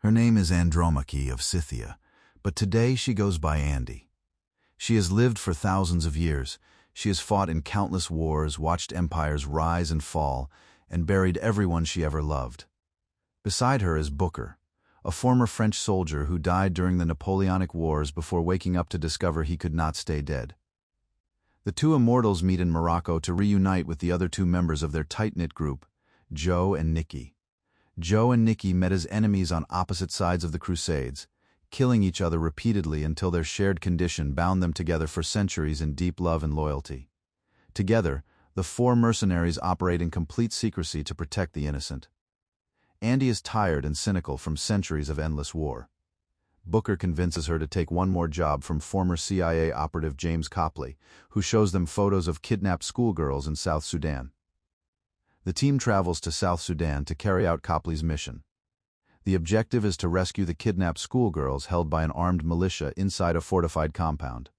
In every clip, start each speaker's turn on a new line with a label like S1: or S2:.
S1: Her name is Andromache of Scythia, but today she goes by Andy. She has lived for thousands of years. She has fought in countless wars, watched empires rise and fall, and buried everyone she ever loved. Beside her is Booker, a former French soldier who died during the Napoleonic Wars before waking up to discover he could not stay dead. The two immortals meet in Morocco to reunite with the other two members of their tight-knit group, Joe and Nikki. Joe and Nikki met as enemies on opposite sides of the Crusades, killing each other repeatedly until their shared condition bound them together for centuries in deep love and loyalty. Together, the four mercenaries operate in complete secrecy to protect the innocent. Andy is tired and cynical from centuries of endless war. Booker convinces her to take one more job from former CIA operative James Copley, who shows them photos of kidnapped schoolgirls in South Sudan. The team travels to South Sudan to carry out Copley's mission. The objective is to rescue the kidnapped schoolgirls held by an armed militia inside a fortified compound.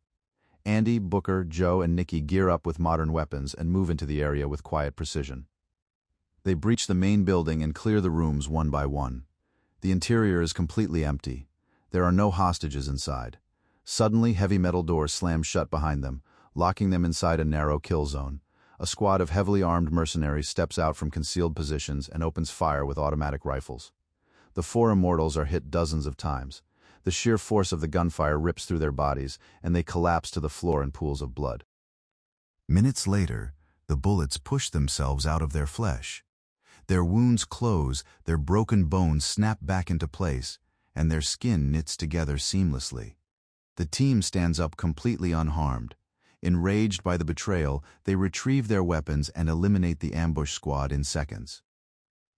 S1: Andy, Booker, Joe, and Nikki gear up with modern weapons and move into the area with quiet precision. They breach the main building and clear the rooms one by one. The interior is completely empty. There are no hostages inside. Suddenly, heavy metal doors slam shut behind them, locking them inside a narrow kill zone. A squad of heavily armed mercenaries steps out from concealed positions and opens fire with automatic rifles. The four immortals are hit dozens of times. The sheer force of the gunfire rips through their bodies, and they collapse to the floor in pools of blood. Minutes later, the bullets push themselves out of their flesh. Their wounds close, their broken bones snap back into place, and their skin knits together seamlessly. The team stands up completely unharmed. Enraged by the betrayal, they retrieve their weapons and eliminate the ambush squad in seconds.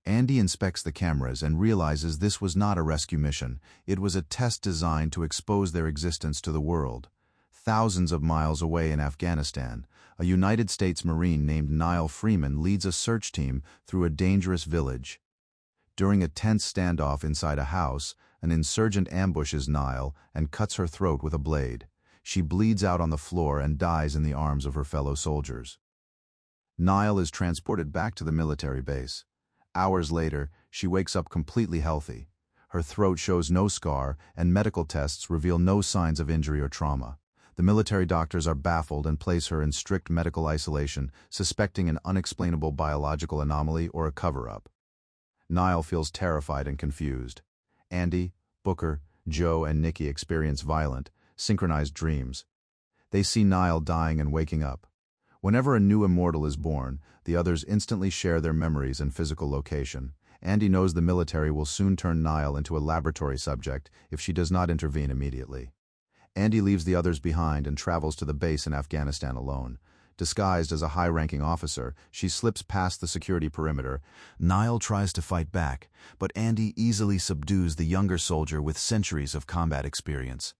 S1: Andy inspects the cameras and realizes this was not a rescue mission. It was a test designed to expose their existence to the world. Thousands of miles away in Afghanistan, a United States Marine named Niall Freeman leads a search team through a dangerous village. During a tense standoff inside a house, an insurgent ambushes Niall and cuts her throat with a blade. She bleeds out on the floor and dies in the arms of her fellow soldiers. Niall is transported back to the military base. Hours later, she wakes up completely healthy. Her throat shows no scar, and medical tests reveal no signs of injury or trauma. The military doctors are baffled and place her in strict medical isolation, suspecting an unexplainable biological anomaly or a cover-up. Niall feels terrified and confused. Andy, Booker, Joe, and Nikki experience violent, synchronized dreams. They see Niall dying and waking up. Whenever a new immortal is born, the others instantly share their memories and physical location. Andy knows the military will soon turn Niall into a laboratory subject if she does not intervene immediately. Andy leaves the others behind and travels to the base in Afghanistan alone. Disguised as a high-ranking officer, she slips past the security perimeter. Niall tries to fight back, but Andy easily subdues the younger soldier with centuries of combat experience,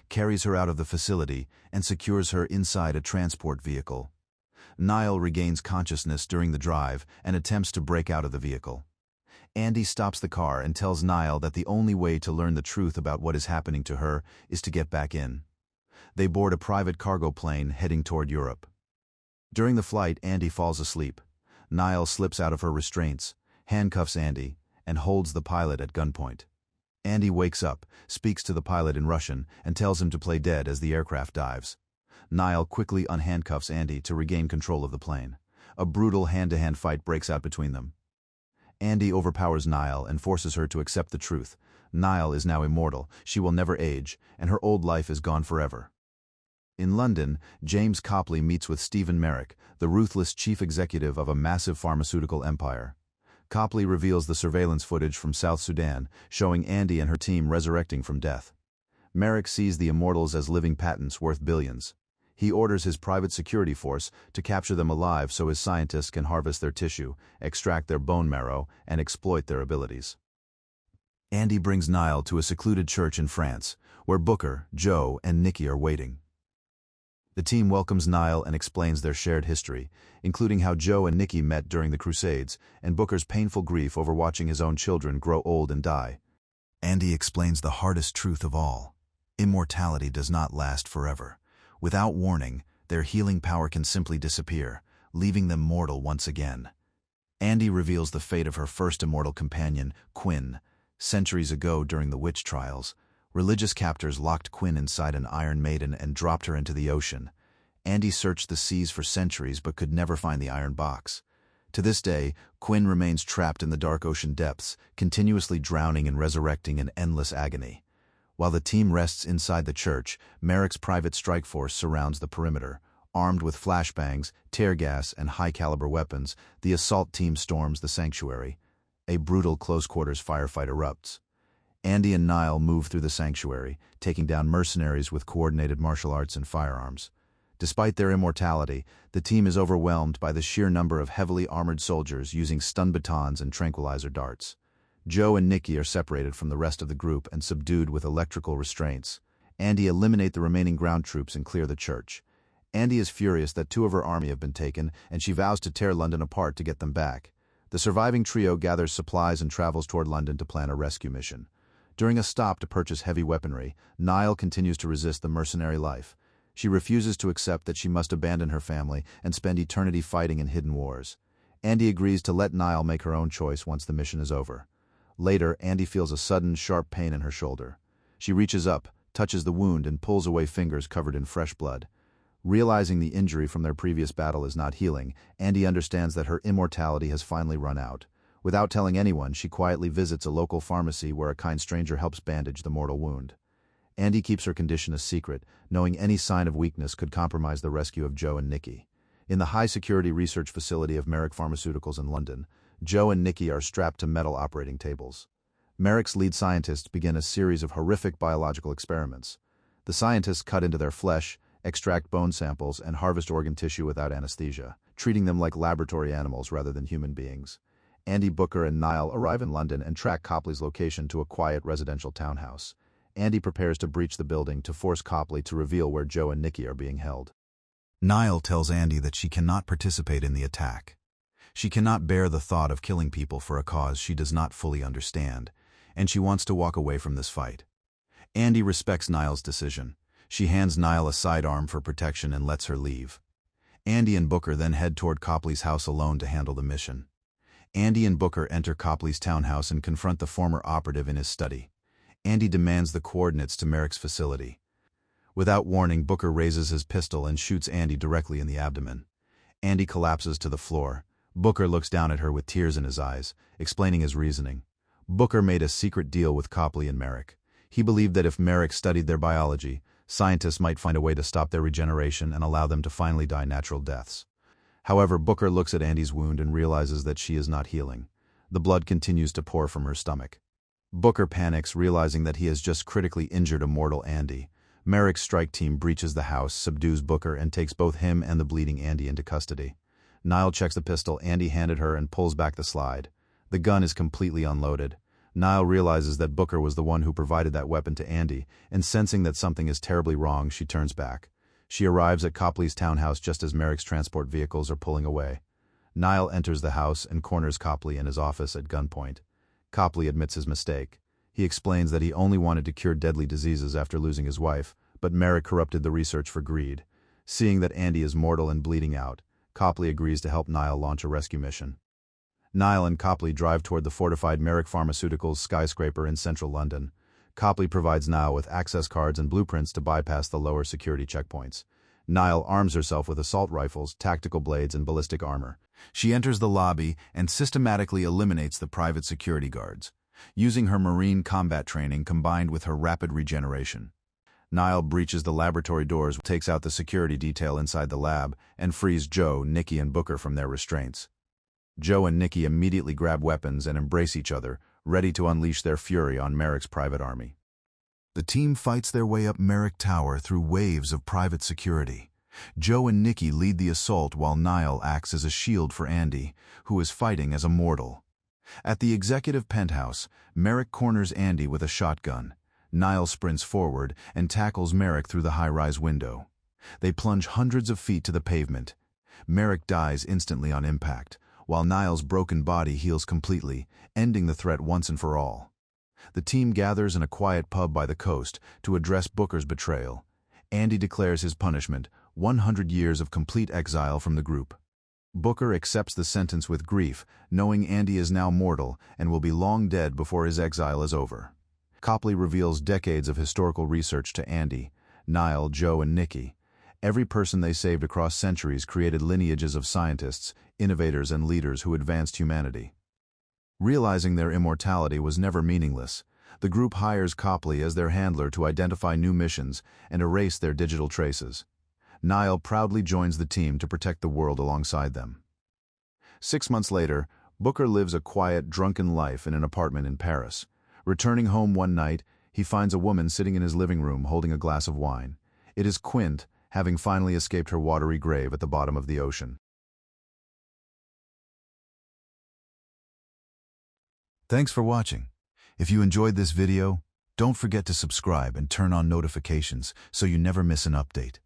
S1: carries her out of the facility, and secures her inside a transport vehicle. Niall regains consciousness during the drive and attempts to break out of the vehicle. Andy stops the car and tells Niall that the only way to learn the truth about what is happening to her is to get back in. They board a private cargo plane heading toward Europe. During the flight, Andy falls asleep. Niall slips out of her restraints, handcuffs Andy, and holds the pilot at gunpoint. Andy wakes up, speaks to the pilot in Russian, and tells him to play dead as the aircraft dives. Niall quickly unhandcuffs Andy to regain control of the plane. A brutal hand-to-hand fight breaks out between them. Andy overpowers Niall and forces her to accept the truth. Niall is now immortal, she will never age, and her old life is gone forever. In London, James Copley meets with Stephen Merrick, the ruthless chief executive of a massive pharmaceutical empire. Copley reveals the surveillance footage from South Sudan, showing Andy and her team resurrecting from death. Merrick sees the immortals as living patents worth billions. He orders his private security force to capture them alive so his scientists can harvest their tissue, extract their bone marrow, and exploit their abilities. Andy brings Niall to a secluded church in France, where Booker, Joe, and Nikki are waiting. The team welcomes Niall and explains their shared history, including how Joe and Nikki met during the Crusades, and Booker's painful grief over watching his own children grow old and die. Andy explains the hardest truth of all. Immortality does not last forever. Without warning, their healing power can simply disappear, leaving them mortal once again. Andy reveals the fate of her first immortal companion, Quinn. Centuries ago, during the witch trials, religious captors locked Quinn inside an Iron Maiden and dropped her into the ocean. Andy searched the seas for centuries but could never find the iron box. To this day, Quinn remains trapped in the dark ocean depths, continuously drowning and resurrecting in endless agony. While the team rests inside the church, Merrick's private strike force surrounds the perimeter. Armed with flashbangs, tear gas, and high-caliber weapons, the assault team storms the sanctuary. A brutal close-quarters firefight erupts. Andy and Niall move through the sanctuary, taking down mercenaries with coordinated martial arts and firearms. Despite their immortality, the team is overwhelmed by the sheer number of heavily armored soldiers using stun batons and tranquilizer darts. Joe and Nikki are separated from the rest of the group and subdued with electrical restraints. Andy eliminates the remaining ground troops and clears the church. Andy is furious that 2 of her army have been taken, and she vows to tear London apart to get them back. The surviving trio gathers supplies and travels toward London to plan a rescue mission. During a stop to purchase heavy weaponry, Niall continues to resist the mercenary life. She refuses to accept that she must abandon her family and spend eternity fighting in hidden wars. Andy agrees to let Niall make her own choice once the mission is over. Later, Andy feels a sudden, sharp pain in her shoulder. She reaches up, touches the wound, and pulls away fingers covered in fresh blood. Realizing the injury from their previous battle is not healing, Andy understands that her immortality has finally run out. Without telling anyone, she quietly visits a local pharmacy where a kind stranger helps bandage the mortal wound. Andy keeps her condition a secret, knowing any sign of weakness could compromise the rescue of Joe and Nikki. In the high-security research facility of Merrick Pharmaceuticals in London, Joe and Nikki are strapped to metal operating tables. Merrick's lead scientists begin a series of horrific biological experiments. The scientists cut into their flesh, extract bone samples, and harvest organ tissue without anesthesia, treating them like laboratory animals rather than human beings. Andy, Booker, and Niall arrive in London and track Copley's location to a quiet residential townhouse. Andy prepares to breach the building to force Copley to reveal where Joe and Nikki are being held. Niall tells Andy that she cannot participate in the attack. She cannot bear the thought of killing people for a cause she does not fully understand, and she wants to walk away from this fight. Andy respects Niall's decision. She hands Niall a sidearm for protection and lets her leave. Andy and Booker then head toward Copley's house alone to handle the mission. Andy and Booker enter Copley's townhouse and confront the former operative in his study. Andy demands the coordinates to Merrick's facility. Without warning, Booker raises his pistol and shoots Andy directly in the abdomen. Andy collapses to the floor. Booker looks down at her with tears in his eyes, explaining his reasoning. Booker made a secret deal with Copley and Merrick. He believed that if Merrick studied their biology, scientists might find a way to stop their regeneration and allow them to finally die natural deaths. However, Booker looks at Andy's wound and realizes that she is not healing. The blood continues to pour from her stomach. Booker panics, realizing that he has just critically injured a mortal Andy. Merrick's strike team breaches the house, subdues Booker, and takes both him and the bleeding Andy into custody. Niall checks the pistol Andy handed her and pulls back the slide. The gun is completely unloaded. Niall realizes that Booker was the one who provided that weapon to Andy, and sensing that something is terribly wrong, she turns back. She arrives at Copley's townhouse just as Merrick's transport vehicles are pulling away. Niall enters the house and corners Copley in his office at gunpoint. Copley admits his mistake. He explains that he only wanted to cure deadly diseases after losing his wife, but Merrick corrupted the research for greed. Seeing that Andy is mortal and bleeding out, Copley agrees to help Niall launch a rescue mission. Niall and Copley drive toward the fortified Merrick Pharmaceuticals skyscraper in central London. Copley provides Niall with access cards and blueprints to bypass the lower security checkpoints. Niall arms herself with assault rifles, tactical blades, and ballistic armor. She enters the lobby and systematically eliminates the private security guards, using her marine combat training combined with her rapid regeneration. Niall breaches the laboratory doors, takes out the security detail inside the lab, and frees Joe, Nikki, and Booker from their restraints. Joe and Nikki immediately grab weapons and embrace each other, ready to unleash their fury on Merrick's private army. The team fights their way up Merrick Tower through waves of private security. Joe and Nikki lead the assault while Niall acts as a shield for Andy, who is fighting as a mortal. At the executive penthouse, Merrick corners Andy with a shotgun. Niall sprints forward and tackles Merrick through the high-rise window. They plunge hundreds of feet to the pavement. Merrick dies instantly on impact, while Niall's broken body heals completely, ending the threat once and for all. The team gathers in a quiet pub by the coast to address Booker's betrayal. Andy declares his punishment, 100 years of complete exile from the group. Booker accepts the sentence with grief, knowing Andy is now mortal and will be long dead before his exile is over. Copley reveals decades of historical research to Andy, Niall, Joe, and Nikki. Every person they saved across centuries created lineages of scientists, innovators, and leaders who advanced humanity. Realizing their immortality was never meaningless, the group hires Copley as their handler to identify new missions and erase their digital traces. Niall proudly joins the team to protect the world alongside them. 6 months later, Booker lives a quiet, drunken life in an apartment in Paris. Returning home one night, he finds a woman sitting in his living room holding a glass of wine. It is Quint, having finally escaped her watery grave at the bottom of the ocean. Thanks for watching. If you enjoyed this video, don't forget to subscribe and turn on notifications so you never miss an update.